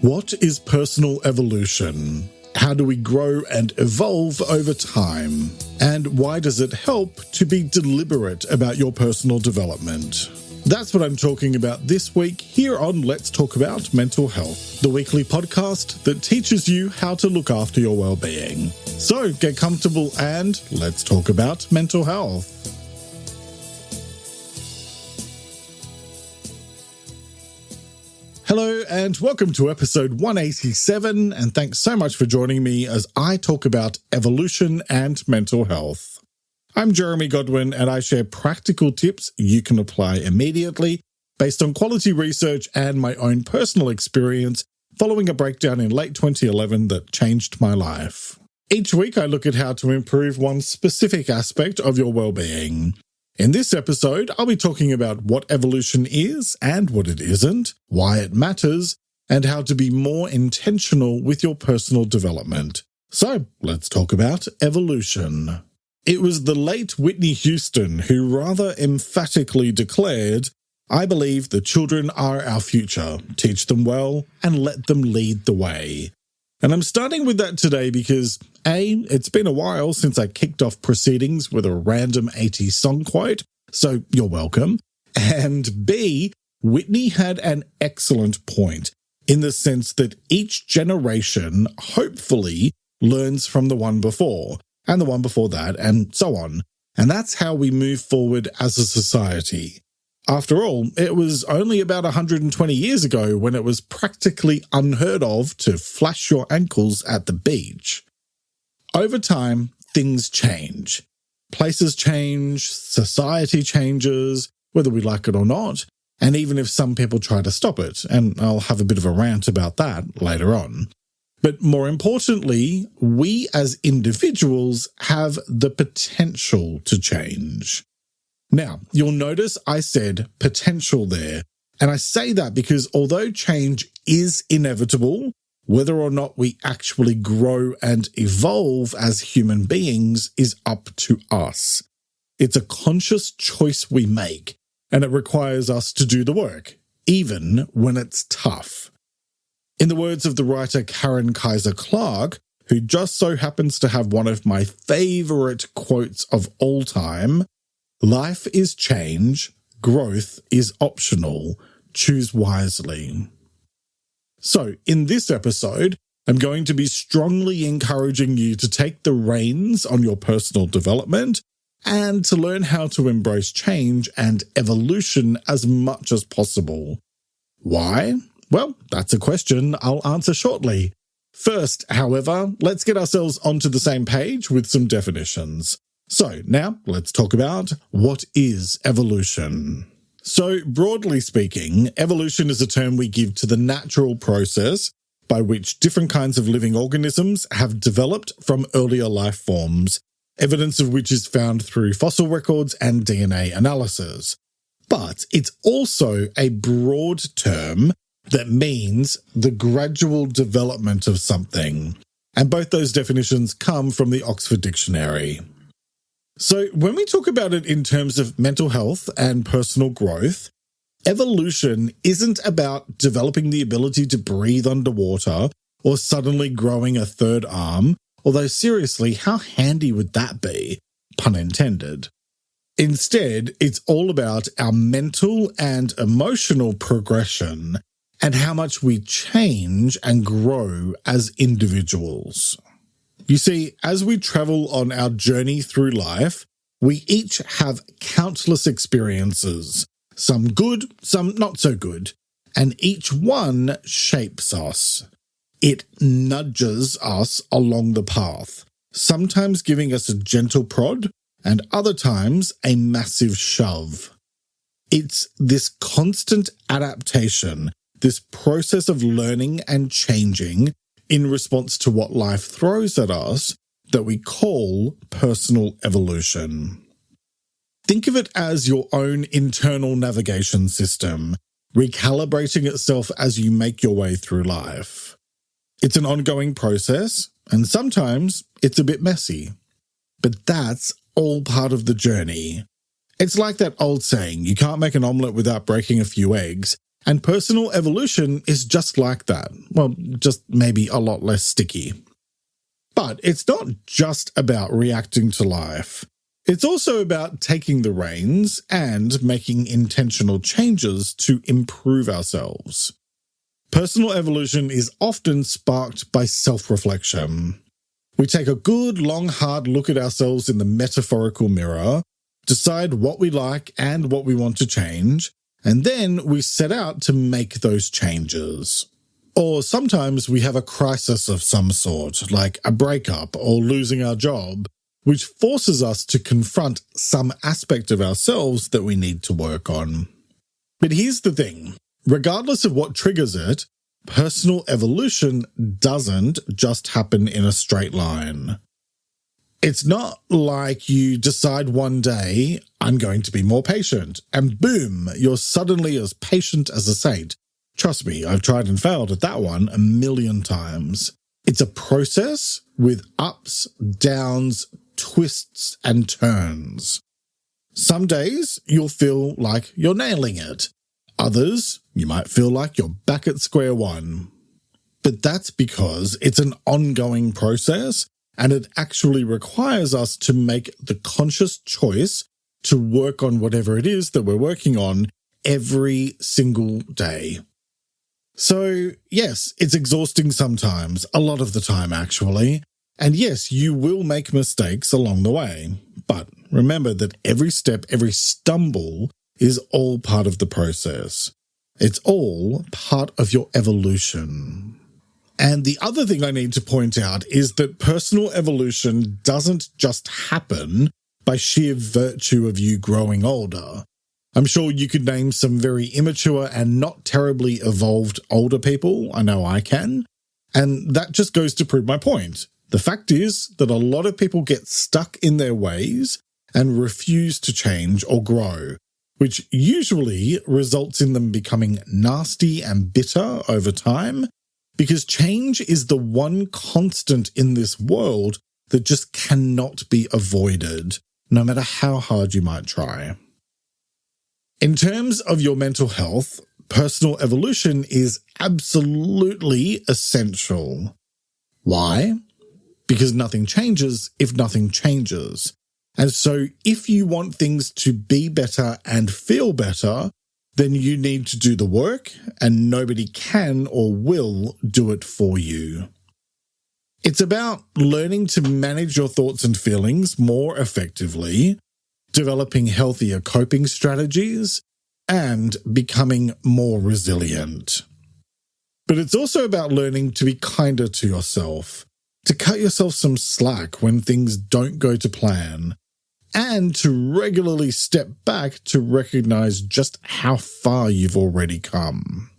What is personal evolution? How do we grow and evolve over time? And why does it help to be deliberate about your personal development? That's what I'm talking about this week here on Let's Talk About Mental Health, the weekly podcast that teaches you how to look after your well-being. So get comfortable and let's talk about mental health. Hello and welcome to episode 187, and thanks so much for joining me as I talk about evolution and mental health. I'm Jeremy Godwin, and I share practical tips you can apply immediately based on quality research and my own personal experience following a breakdown in late 2011 that changed my life. Each week I look at how to improve one specific aspect of your well-being. In this episode, I'll be talking about what evolution is and what it isn't, why it matters, and how to be more intentional with your personal development. So, let's talk about evolution. It was the late Whitney Houston who rather emphatically declared, "I believe the children are our future. Teach them well and let them lead the way." And I'm starting with that today because A, it's been a while since I kicked off proceedings with a random 80s song quote, so you're welcome. And B, Whitney had an excellent point in the sense that each generation hopefully learns from the one before, and the one before that, and so on. And that's how we move forward as a society. After all, it was only about 120 years ago when it was practically unheard of to flash your ankles at the beach. Over time, things change. Places change, society changes, whether we like it or not, and even if some people try to stop it, and I'll have a bit of a rant about that later on. But more importantly, we as individuals have the potential to change. Now, you'll notice I said potential there, and I say that because although change is inevitable, whether or not we actually grow and evolve as human beings is up to us. It's a conscious choice we make, and it requires us to do the work, even when it's tough. In the words of the writer Karen Kaiser Clark, who just so happens to have one of my favorite quotes of all time, "Life is change, growth is optional. Choose wisely." So, in this episode, I'm going to be strongly encouraging you to take the reins on your personal development and to learn how to embrace change and evolution as much as possible. Why? Well, that's a question I'll answer shortly. First, however, let's get ourselves onto the same page with some definitions. So now let's talk about what is evolution. So broadly speaking, evolution is a term we give to the natural process by which different kinds of living organisms have developed from earlier life forms, evidence of which is found through fossil records and DNA analysis. But it's also a broad term that means the gradual development of something, and both those definitions come from the Oxford Dictionary. So when we talk about it in terms of mental health and personal growth, evolution isn't about developing the ability to breathe underwater or suddenly growing a third arm, although seriously, how handy would that be? Pun intended. Instead, it's all about our mental and emotional progression and how much we change and grow as individuals. You see, as we travel on our journey through life, we each have countless experiences, some good, some not so good, and each one shapes us. It nudges us along the path, sometimes giving us a gentle prod, and other times a massive shove. It's this constant adaptation, this process of learning and changing in response to what life throws at us that we call personal evolution. Think of it as your own internal navigation system, recalibrating itself as you make your way through life. It's an ongoing process, and sometimes it's a bit messy. But that's all part of the journey. It's like that old saying, you can't make an omelette without breaking a few eggs, And personal evolution is just like that. Well, just maybe a lot less sticky. But it's not just about reacting to life. It's also about taking the reins and making intentional changes to improve ourselves. Personal evolution is often sparked by self-reflection. We take a good, long, hard look at ourselves in the metaphorical mirror, decide what we like and what we want to change, and then we set out to make those changes. Or sometimes we have a crisis of some sort, like a breakup or losing our job, which forces us to confront some aspect of ourselves that we need to work on. But here's the thing. Regardless of what triggers it, personal evolution doesn't just happen in a straight line. It's not like you decide one day, I'm going to be more patient, and boom, you're suddenly as patient as a saint. Trust me, I've tried and failed at that one 1,000,000 times. It's a process with ups, downs, twists, and turns. Some days you'll feel like you're nailing it. Others, you might feel like you're back at square one. But that's because it's an ongoing process, and it actually requires us to make the conscious choice to work on whatever it is that we're working on every single day. So, yes, it's exhausting sometimes, a lot of the time actually, and yes, you will make mistakes along the way. But remember that every step, every stumble is all part of the process. It's all part of your evolution. And the other thing I need to point out is that personal evolution doesn't just happen by sheer virtue of you growing older. I'm sure you could name some very immature and not terribly evolved older people. I know I can. And that just goes to prove my point. The fact is that a lot of people get stuck in their ways and refuse to change or grow, which usually results in them becoming nasty and bitter over time, because change is the one constant in this world that just cannot be avoided, no matter how hard you might try. In terms of your mental health, personal evolution is absolutely essential. Why? Because nothing changes if nothing changes. And so if you want things to be better and feel better, then you need to do the work, and nobody can or will do it for you. It's about learning to manage your thoughts and feelings more effectively, developing healthier coping strategies, and becoming more resilient. But it's also about learning to be kinder to yourself, to cut yourself some slack when things don't go to plan, and to regularly step back to recognize just how far you've already come.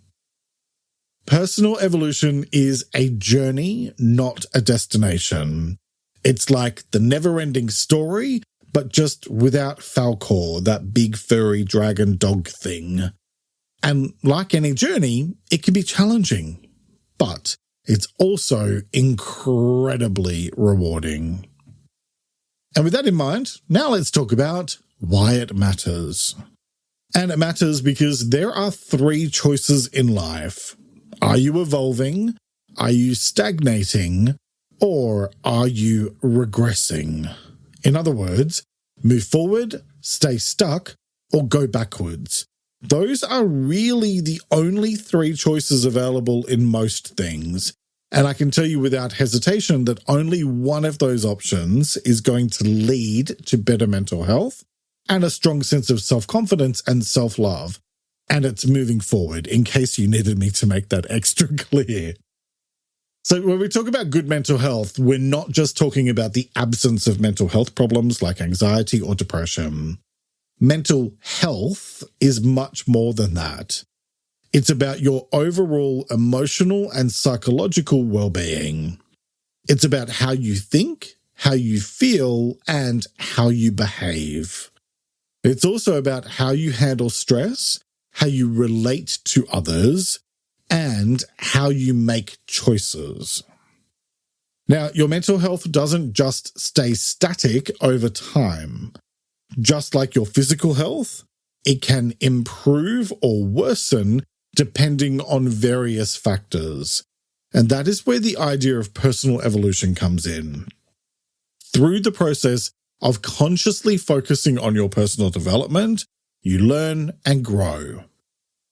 Personal evolution is a journey, not a destination. It's like the never-ending story, but just without Falcor, that big furry dragon dog thing. And like any journey, it can be challenging, but it's also incredibly rewarding. And with that in mind, now let's talk about why it matters. And it matters because there are 3 choices in life. Are you evolving? Are you stagnating? Or are you regressing? In other words, move forward, stay stuck, or go backwards. Those are really the only 3 choices available in most things. And I can tell you without hesitation that only one of those options is going to lead to better mental health and a strong sense of self-confidence and self-love. And it's moving forward, in case you needed me to make that extra clear. So when we talk about good mental health, we're not just talking about the absence of mental health problems like anxiety or depression. Mental health is much more than that. It's about your overall emotional and psychological well-being. It's about how you think, how you feel, and how you behave. It's also about how you handle stress, how you relate to others, and how you make choices. Now, your mental health doesn't just stay static over time. Just like your physical health, it can improve or worsen depending on various factors. And that is where the idea of personal evolution comes in. Through the process of consciously focusing on your personal development, you learn and grow.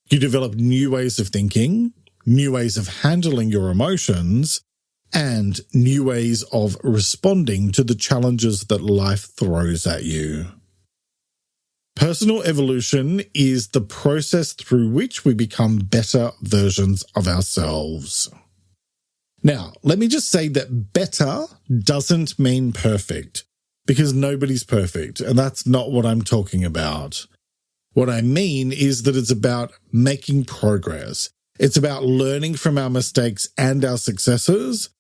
You develop new ways of thinking, new ways of handling your emotions, and new ways of responding to the challenges that life throws at you. Personal evolution is the process through which we become better versions of ourselves. Now, let me just say that better doesn't mean perfect, because nobody's perfect, and that's not what I'm talking about. What I mean is that it's about making progress. It's about learning from our mistakes and our successes,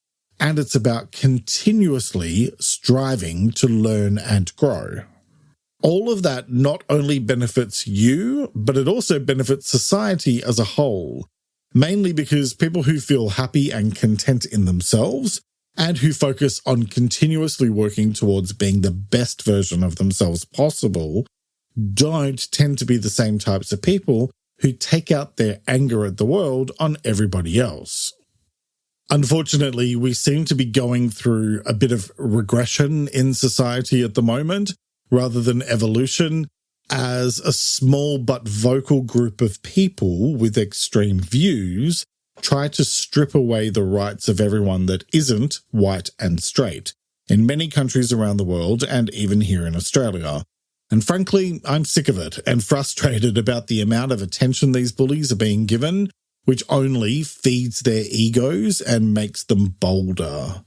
and it's about continuously striving to learn and grow. All of that not only benefits you, but it also benefits society as a whole, mainly because people who feel happy and content in themselves and who focus on continuously working towards being the best version of themselves possible don't tend to be the same types of people who take out their anger at the world on everybody else. Unfortunately, we seem to be going through a bit of regression in society at the moment, rather than evolution, as a small but vocal group of people with extreme views try to strip away the rights of everyone that isn't white and straight in many countries around the world and even here in Australia. And frankly, I'm sick of it and frustrated about the amount of attention these bullies are being given, which only feeds their egos and makes them bolder.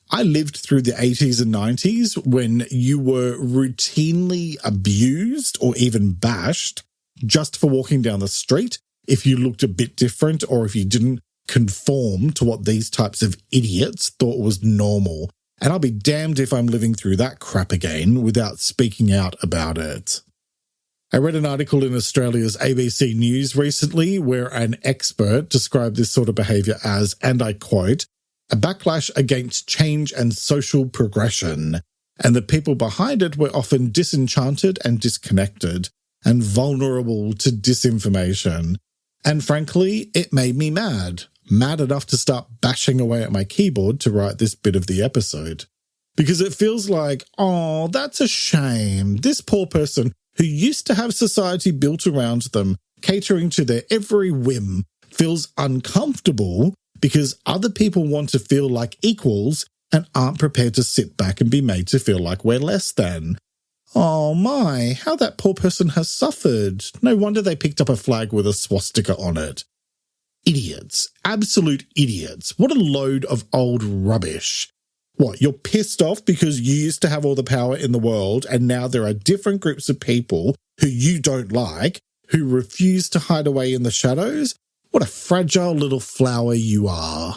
I lived through the 80s and 90s when you were routinely abused or even bashed just for walking down the street if you looked a bit different or if you didn't conform to what these types of idiots thought was normal. And I'll be damned if I'm living through that crap again without speaking out about it. I read an article in Australia's ABC News recently where an expert described this sort of behaviour as, and I quote, a backlash against change and social progression, and the people behind it were often disenchanted and disconnected and vulnerable to disinformation. And frankly, it made me mad enough to start bashing away at my keyboard to write this bit of the episode. Because it feels like, oh, that's a shame. This poor person who used to have society built around them, catering to their every whim, feels uncomfortable because other people want to feel like equals and aren't prepared to sit back and be made to feel like we're less than. Oh my, how that poor person has suffered. No wonder they picked up a flag with a swastika on it. Idiots. Absolute idiots. What a load of old rubbish. What, you're pissed off because you used to have all the power in the world and now there are different groups of people who you don't like, who refuse to hide away in the shadows? What a fragile little flower you are.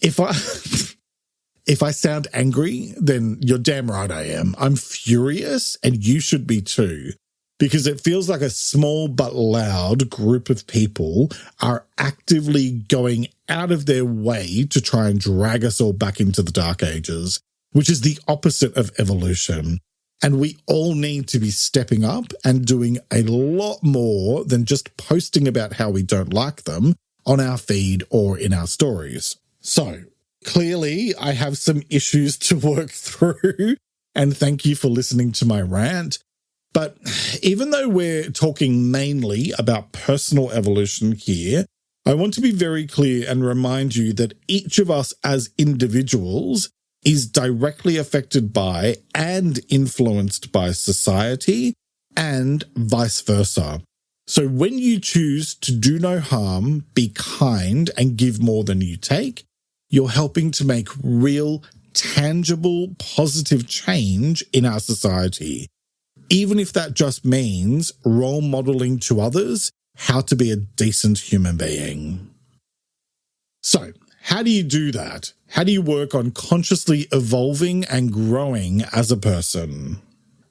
If I sound angry, then you're damn right I am. I'm furious, and you should be too, because it feels like a small but loud group of people are actively going out of their way to try and drag us all back into the Dark Ages, which is the opposite of evolution. And we all need to be stepping up and doing a lot more than just posting about how we don't like them on our feed or in our stories. So, clearly, I have some issues to work through, and thank you for listening to my rant. But even though we're talking mainly about personal evolution here, I want to be very clear and remind you that each of us as individuals is directly affected by and influenced by society and vice versa. So when you choose to do no harm, be kind, and give more than you take, you're helping to make real, tangible, positive change in our society, even if that just means role modeling to others how to be a decent human being. So, how do you do that? How do you work on consciously evolving and growing as a person?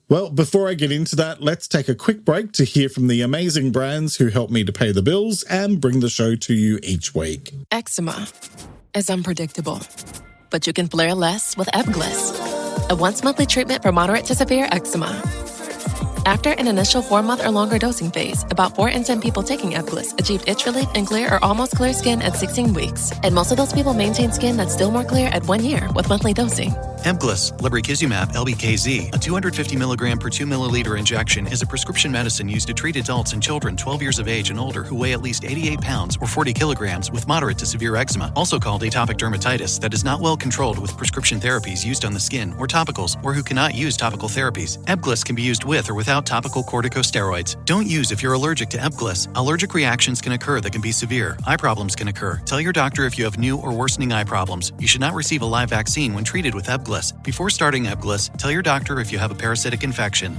Well, before I get into that, let's take a quick break to hear from the amazing brands who help me to pay the bills and bring the show to you each week. Eczema is unpredictable, but you can flare less with Ebglyss, a once-monthly treatment for moderate to severe eczema. After an initial 4-month or longer dosing phase, about 4 in 10 people taking Ebglyss achieved itch relief and clear or almost clear skin at 16 weeks. And most of those people maintain skin that's still more clear at 1 year with monthly dosing. Ebglyss, lebrikizumab LBKZ, a 250 milligram per 2 milliliter injection, is a prescription medicine used to treat adults and children 12 years of age and older who weigh at least 88 pounds or 40 kilograms with moderate to severe eczema, also called atopic dermatitis, that is not well controlled with prescription therapies used on the skin or topicals, or who cannot use topical therapies. Ebglyss can be used with or without topical corticosteroids. Don't use if you're allergic to Ebglyss. Allergic reactions can occur that can be severe. Eye problems can occur. Tell your doctor if you have new or worsening eye problems. You should not receive a live vaccine when treated with Ebglyss. Before starting Ebglyss, tell your doctor if you have a parasitic infection.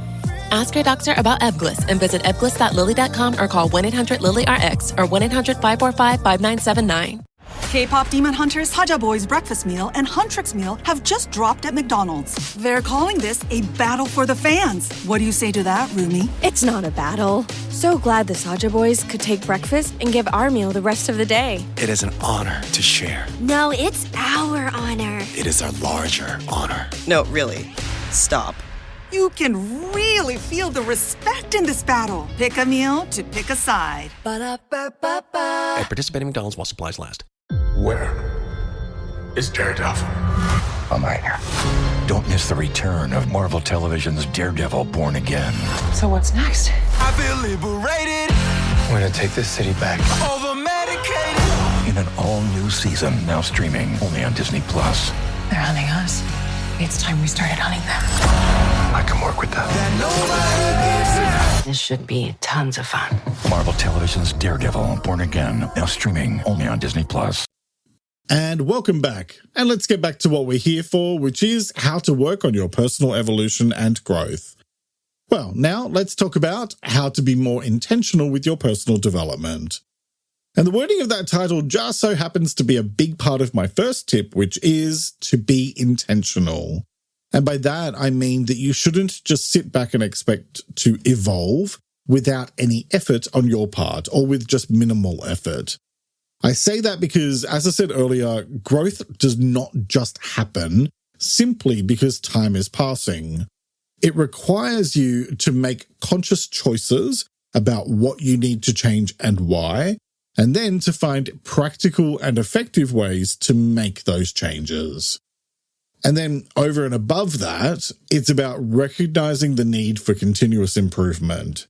Ask your doctor about Ebglyss and visit ebglyss.lilly.com or call 1-800-LILY-RX or 1-800-545-5979. K-pop Demon Hunters Haja Boys breakfast meal and Huntrix meal have just dropped at McDonald's. They're calling this a battle for the fans. What do you say to that, Rumi? It's not a battle. So glad the Saja Boys could take breakfast and give our meal the rest of the day. It is an honor to share. No, it's our honor. It is our larger honor. No, really. Stop. You can really feel the respect in this battle. Pick a meal to pick a side. At participating McDonald's while supplies last. Where is Daredevil? I'm right here. Don't miss the return of Marvel Television's Daredevil Born Again. So what's next? I feel liberated. We're gonna take this city back. Over-medicated. In an all-new season, now streaming only on Disney+. They're hunting us. It's time we started hunting them. I can work with that. This should be tons of fun. Marvel Television's Daredevil Born Again, now streaming only on Disney+. And welcome back. And let's get back to what we're here for, which is how to work on your personal evolution and growth. Well, now let's talk about how to be more intentional with your personal development. And the wording of that title just so happens to be a big part of my first tip, which is to be intentional. And by that, I mean that you shouldn't just sit back and expect to evolve without any effort on your part or with just minimal effort. I say that because, as I said earlier, growth does not just happen simply because time is passing. It requires you to make conscious choices about what you need to change and why, and then to find practical and effective ways to make those changes. And then over and above that, it's about recognizing the need for continuous improvement.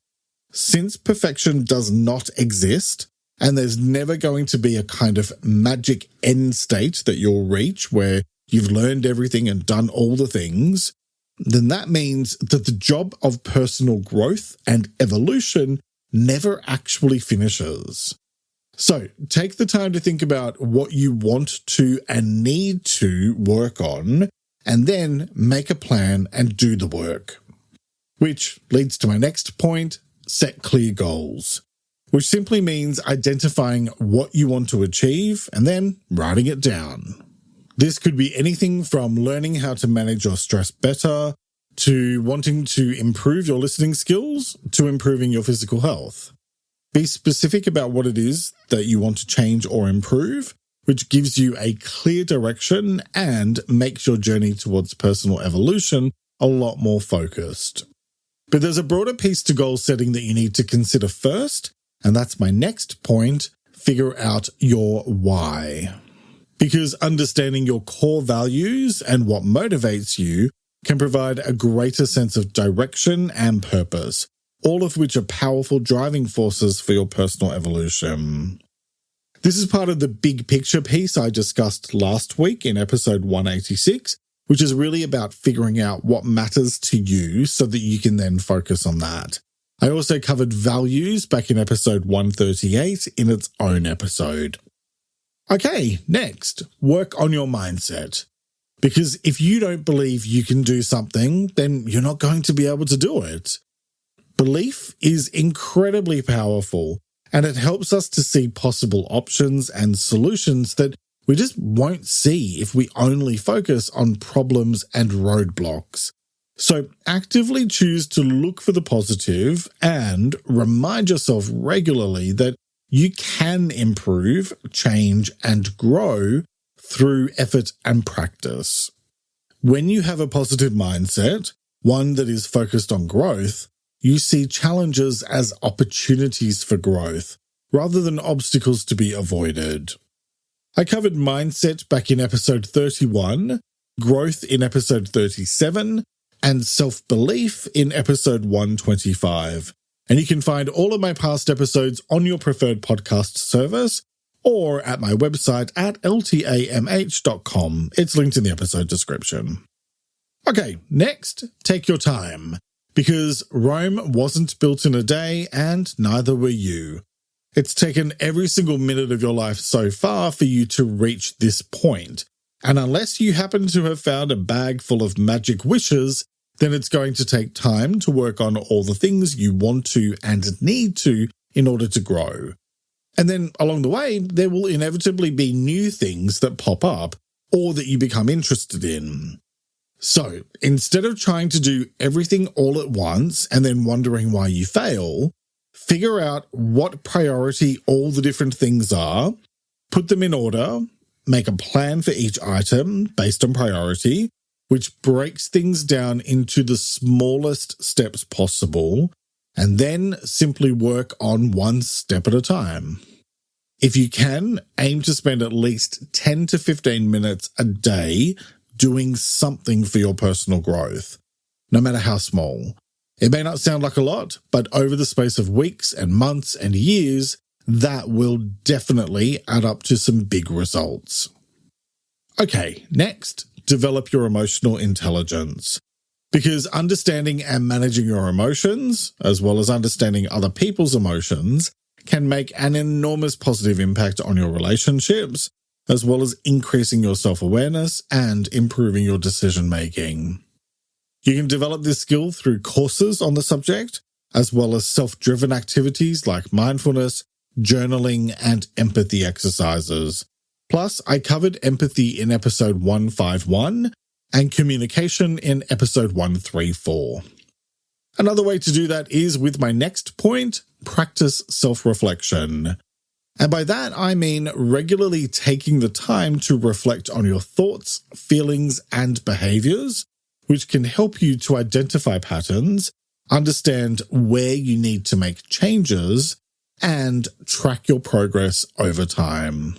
Since perfection does not exist, and there's never going to be a kind of magic end state that you'll reach where you've learned everything and done all the things, then that means that the job of personal growth and evolution never actually finishes. So take the time to think about what you want to and need to work on, and then make a plan and do the work. Which leads to my next point, set clear goals, which simply means identifying what you want to achieve and then writing it down. This could be anything from learning how to manage your stress better, to wanting to improve your listening skills, to improving your physical health. Be specific about what it is that you want to change or improve, which gives you a clear direction and makes your journey towards personal evolution a lot more focused. But there's a broader piece to goal setting that you need to consider first, and that's my next point, figure out your why. Because understanding your core values and what motivates you can provide a greater sense of direction and purpose, all of which are powerful driving forces for your personal evolution. This is part of the big picture piece I discussed last week in episode 186, which is really about figuring out what matters to you so that you can then focus on that. I also covered values back in episode 138 in its own episode. Okay, next, work on your mindset. Because if you don't believe you can do something, then you're not going to be able to do it. Belief is incredibly powerful, and it helps us to see possible options and solutions that we just won't see if we only focus on problems and roadblocks. So actively choose to look for the positive and remind yourself regularly that you can improve, change, and grow through effort and practice. When you have a positive mindset, one that is focused on growth, you see challenges as opportunities for growth, rather than obstacles to be avoided. I covered mindset back in episode 31, growth in episode 37, and self-belief in episode 125. And you can find all of my past episodes on your preferred podcast service or at my website at ltamh.com. It's linked in the episode description. Okay, next, take your time, because Rome wasn't built in a day and neither were you. It's taken every single minute of your life so far for you to reach this point. And unless you happen to have found a bag full of magic wishes, then it's going to take time to work on all the things you want to and need to in order to grow. And then along the way, there will inevitably be new things that pop up or that you become interested in. So instead of trying to do everything all at once and then wondering why you fail, figure out what priority all the different things are, put them in order, make a plan for each item based on priority, which breaks things down into the smallest steps possible, and then simply work on one step at a time. If you can, aim to spend at least 10 to 15 minutes a day doing something for your personal growth, no matter how small. It may not sound like a lot, but over the space of weeks and months and years, that will definitely add up to some big results. Okay, next, develop your emotional intelligence. Because understanding and managing your emotions, as well as understanding other people's emotions, can make an enormous positive impact on your relationships, as well as increasing your self-awareness and improving your decision-making. You can develop this skill through courses on the subject, as well as self-driven activities like mindfulness, journaling, and empathy exercises. Plus, I covered empathy in episode 151 and communication in episode 134. Another way to do that is with my next point, practice self-reflection. And by that, I mean regularly taking the time to reflect on your thoughts, feelings, and behaviors, which can help you to identify patterns, understand where you need to make changes, and track your progress over time.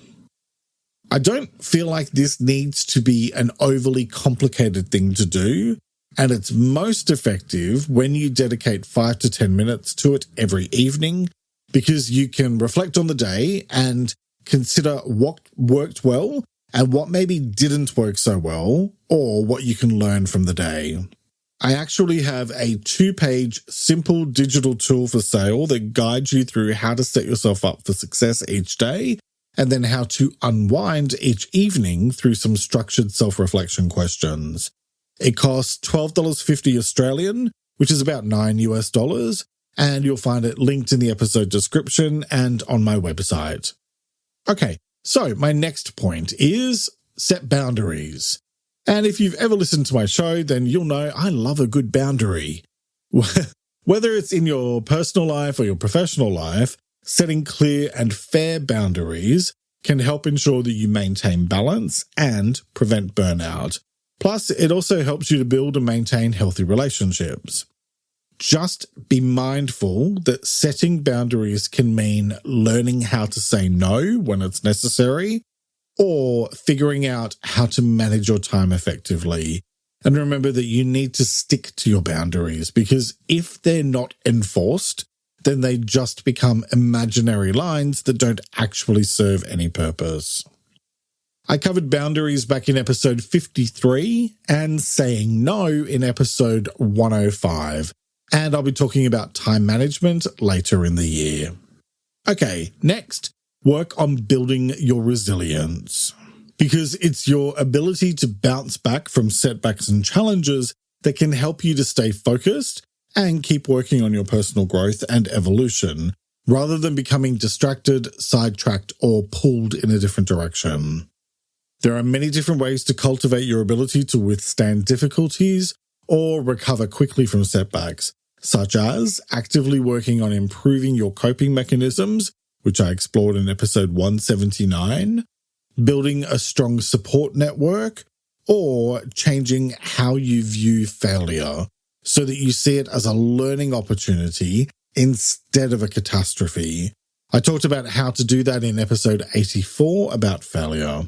I don't feel like this needs to be an overly complicated thing to do, and it's most effective when you dedicate 5 to 10 minutes to it every evening, because you can reflect on the day and consider what worked well and what maybe didn't work so well, or what you can learn from the day. I actually have a 2-page simple digital tool for sale that guides you through how to set yourself up for success each day, and then how to unwind each evening through some structured self-reflection questions. It costs $12.50 Australian, which is about $9 US, and you'll find it linked in the episode description and on my website. Okay, so my next point is set boundaries. And if you've ever listened to my show, then you'll know I love a good boundary. Whether it's in your personal life or your professional life, setting clear and fair boundaries can help ensure that you maintain balance and prevent burnout. Plus, it also helps you to build and maintain healthy relationships. Just be mindful that setting boundaries can mean learning how to say no when it's necessary, or figuring out how to manage your time effectively. And remember that you need to stick to your boundaries, because if they're not enforced, then they just become imaginary lines that don't actually serve any purpose. I covered boundaries back in episode 53 and saying no in episode 105, and I'll be talking about time management later in the year. Okay, next, work on building your resilience, because it's your ability to bounce back from setbacks and challenges that can help you to stay focused and keep working on your personal growth and evolution, rather than becoming distracted, sidetracked, or pulled in a different direction. There are many different ways to cultivate your ability to withstand difficulties or recover quickly from setbacks, such as actively working on improving your coping mechanisms, which I explored in episode 179, building a strong support network, or changing how you view failure, so that you see it as a learning opportunity instead of a catastrophe. I talked about how to do that in episode 84 about failure.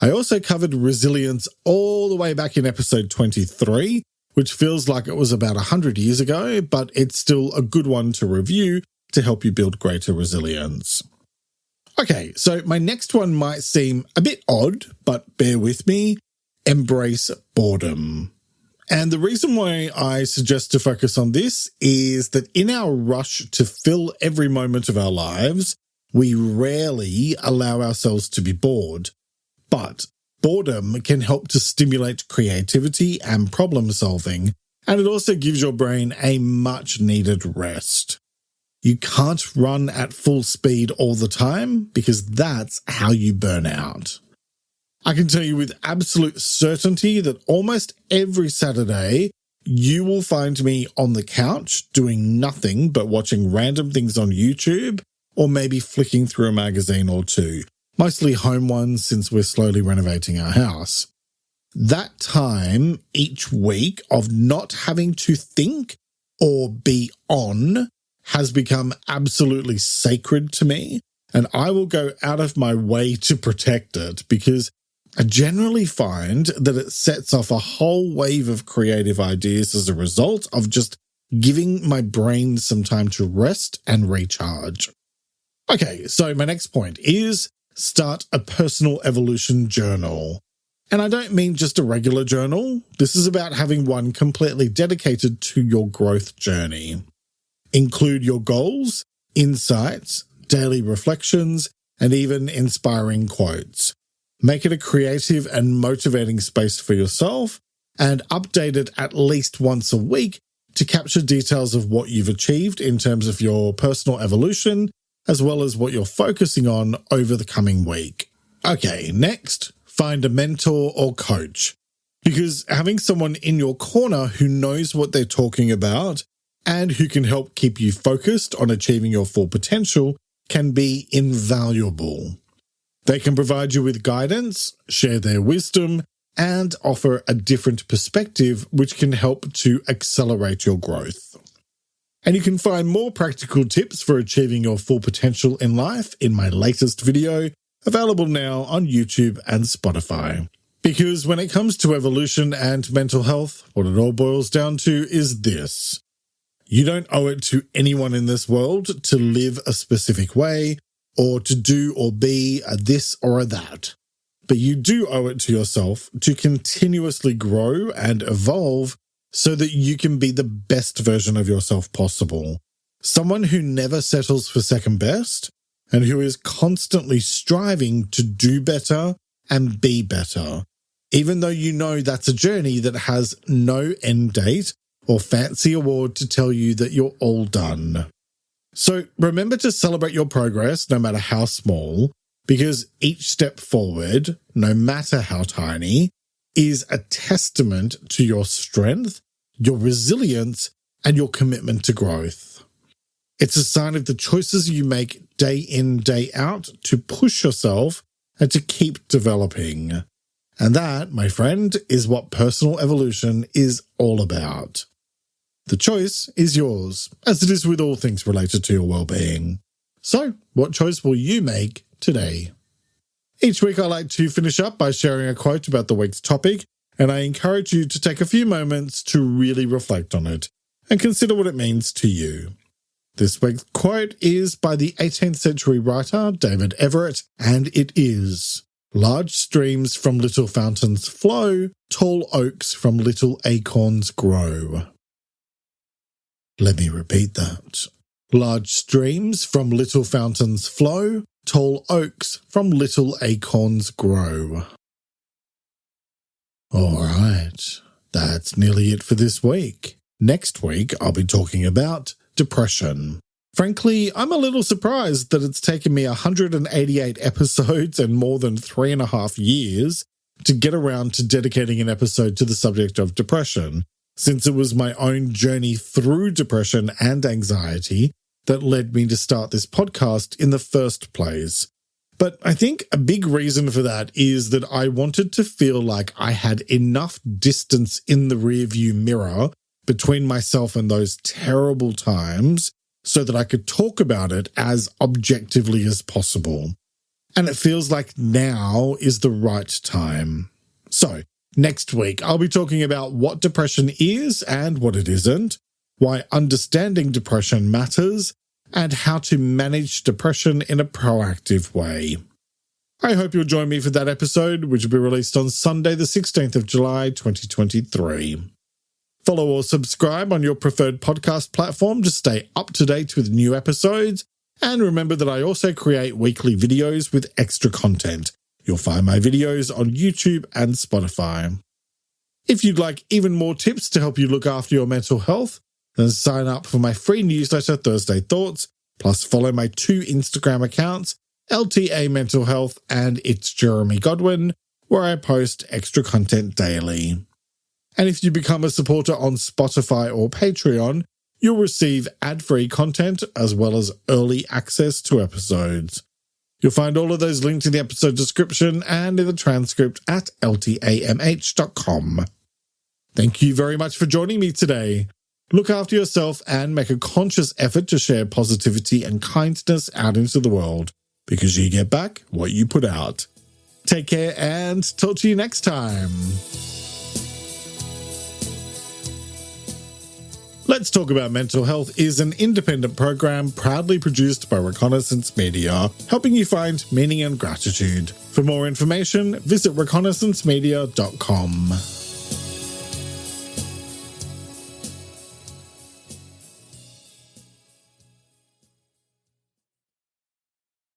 I also covered resilience all the way back in episode 23, which feels like it was about 100 years ago, but it's still a good one to review to help you build greater resilience. Okay, so my next one might seem a bit odd, but bear with me. Embrace boredom. And the reason why I suggest to focus on this is that in our rush to fill every moment of our lives, we rarely allow ourselves to be bored. But boredom can help to stimulate creativity and problem solving, and it also gives your brain a much needed rest. You can't run at full speed all the time because that's how you burn out. I can tell you with absolute certainty that almost every Saturday, you will find me on the couch doing nothing but watching random things on YouTube or maybe flicking through a magazine or two, mostly home ones since we're slowly renovating our house. That time each week of not having to think or be on has become absolutely sacred to me, and I will go out of my way to protect it because I generally find that it sets off a whole wave of creative ideas as a result of just giving my brain some time to rest and recharge. Okay, so my next point is start a personal evolution journal. And I don't mean just a regular journal. This is about having one completely dedicated to your growth journey. Include your goals, insights, daily reflections, and even inspiring quotes. Make it a creative and motivating space for yourself and update it at least once a week to capture details of what you've achieved in terms of your personal evolution, as well as what you're focusing on over the coming week. Okay, next, find a mentor or coach, because having someone in your corner who knows what they're talking about and who can help keep you focused on achieving your full potential can be invaluable. They can provide you with guidance, share their wisdom, and offer a different perspective which can help to accelerate your growth. And you can find more practical tips for achieving your full potential in life in my latest video, available now on YouTube and Spotify. Because when it comes to evolution and mental health, what it all boils down to is this. You don't owe it to anyone in this world to live a specific way, or to do or be a this or a that. But you do owe it to yourself to continuously grow and evolve so that you can be the best version of yourself possible. Someone who never settles for second best and who is constantly striving to do better and be better, even though you know that's a journey that has no end date or fancy award to tell you that you're all done. So remember to celebrate your progress, no matter how small, because each step forward, no matter how tiny, is a testament to your strength, your resilience, and your commitment to growth. It's a sign of the choices you make day in, day out to push yourself and to keep developing. And that, my friend, is what personal evolution is all about. The choice is yours, as it is with all things related to your well-being. So, what choice will you make today? Each week I like to finish up by sharing a quote about the week's topic, and I encourage you to take a few moments to really reflect on it and consider what it means to you. This week's quote is by the 18th century writer David Everett, and it is, "Large streams from little fountains flow, tall oaks from little acorns grow." Let me repeat that. Large streams from little fountains flow, tall oaks from little acorns grow. All right, that's nearly it for this week. Next week, I'll be talking about depression. Frankly, I'm a little surprised that it's taken me 188 episodes and more than 3.5 years to get around to dedicating an episode to the subject of depression, since it was my own journey through depression and anxiety that led me to start this podcast in the first place. But I think a big reason for that is that I wanted to feel like I had enough distance in the rearview mirror between myself and those terrible times so that I could talk about it as objectively as possible. And it feels like now is the right time. So, next week, I'll be talking about what depression is and what it isn't, why understanding depression matters, and how to manage depression in a proactive way. I hope you'll join me for that episode, which will be released on Sunday, the 16th of July, 2023. Follow or subscribe on your preferred podcast platform to stay up to date with new episodes, and remember that I also create weekly videos with extra content. You'll find my videos on YouTube and Spotify. If you'd like even more tips to help you look after your mental health, then sign up for my free newsletter, Thursday Thoughts, plus follow my 2 Instagram accounts, LTA Mental Health and It's Jeremy Godwin, where I post extra content daily. And if you become a supporter on Spotify or Patreon, you'll receive ad-free content as well as early access to episodes. You'll find all of those linked in the episode description and in the transcript at ltamh.com. Thank you very much for joining me today. Look after yourself and make a conscious effort to share positivity and kindness out into the world, because you get back what you put out. Take care and talk to you next time. Let's Talk About Mental Health is an independent program proudly produced by Reconnaissance Media, helping you find meaning and gratitude. For more information, visit reconnaissancemedia.com.